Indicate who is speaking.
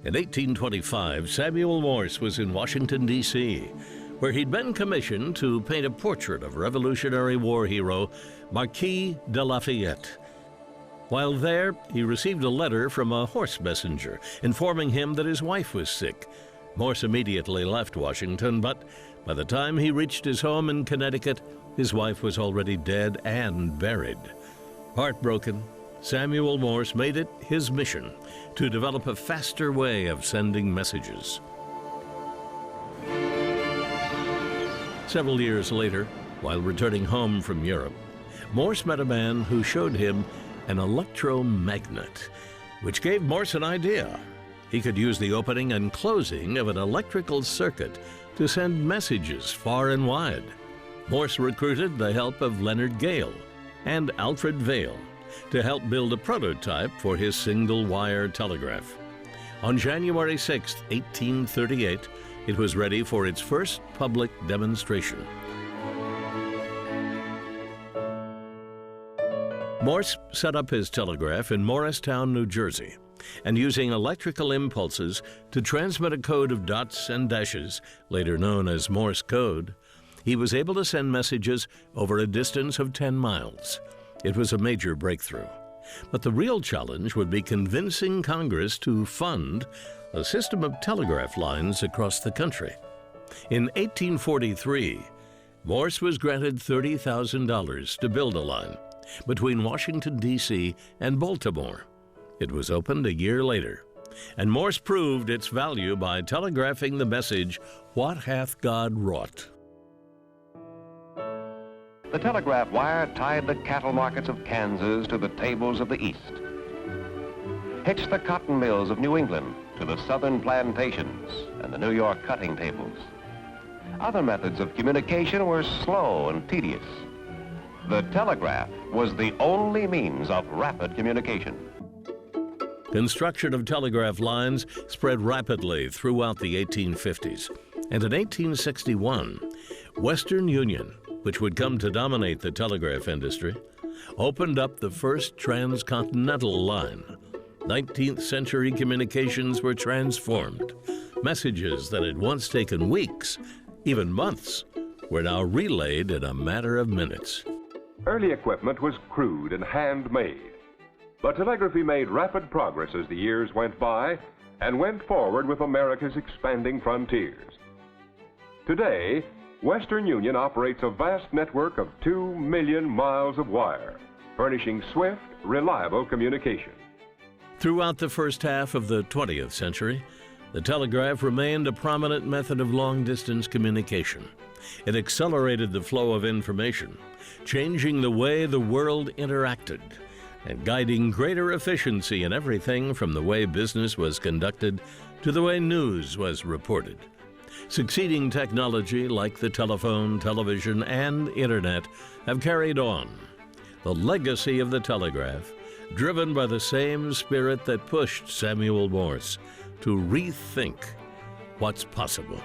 Speaker 1: In 1825, Samuel Morse was in Washington, D.C., where he'd been commissioned to paint a portrait of Revolutionary War hero Marquis de Lafayette. While there, he received a letter from a horse messenger informing him that his wife was sick. Morse immediately left Washington, but by the time he reached his home in Connecticut, his wife was already dead and buried. Heartbroken, Samuel Morse made it his mission to develop a faster way of sending messages. Several years later, while returning home from Europe, Morse met a man who showed him an electromagnet, which gave Morse an idea. He could use the opening and closing of an electrical circuit to send messages far and wide. Morse recruited the help of Leonard Gale and Alfred Vail to help build a prototype for his single-wire telegraph. On January 6, 1838, it was ready for its first public demonstration. Morse set up his telegraph in Morristown, New Jersey, and using electrical impulses to transmit a code of dots and dashes, later known as Morse code, he was able to send messages over a distance of 10 miles. It was a major breakthrough. But the real challenge would be convincing Congress to fund a system of telegraph lines across the country. In 1843, Morse was granted $30,000 to build a line between Washington, D.C. and Baltimore. It was opened a year later, and Morse proved its value by telegraphing the message, "What hath God wrought?"
Speaker 2: The telegraph wire tied the cattle markets of Kansas to the tables of the East, hitched the cotton mills of New England to the southern plantations and the New York cutting tables. Other methods of communication were slow and tedious. The telegraph was the only means of rapid communication.
Speaker 1: Construction of telegraph lines spread rapidly throughout the 1850s, and in 1861, Western Union, which would come to dominate the telegraph industry, opened up the first transcontinental line. 19th century communications were transformed. Messages that had once taken weeks, even months, were now relayed in a matter of minutes.
Speaker 3: Early equipment was crude and handmade, but telegraphy made rapid progress as the years went by and went forward with America's expanding frontiers. Today, Western Union operates a vast network of 2 million miles of wire, furnishing swift, reliable communication.
Speaker 1: Throughout the first half of the 20th century, the telegraph remained a prominent method of long-distance communication. It accelerated the flow of information, changing the way the world interacted, and guiding greater efficiency in everything from the way business was conducted to the way news was reported. Succeeding technology like the telephone, television, and internet have carried on the legacy of the telegraph, driven by the same spirit that pushed Samuel Morse to rethink what's possible.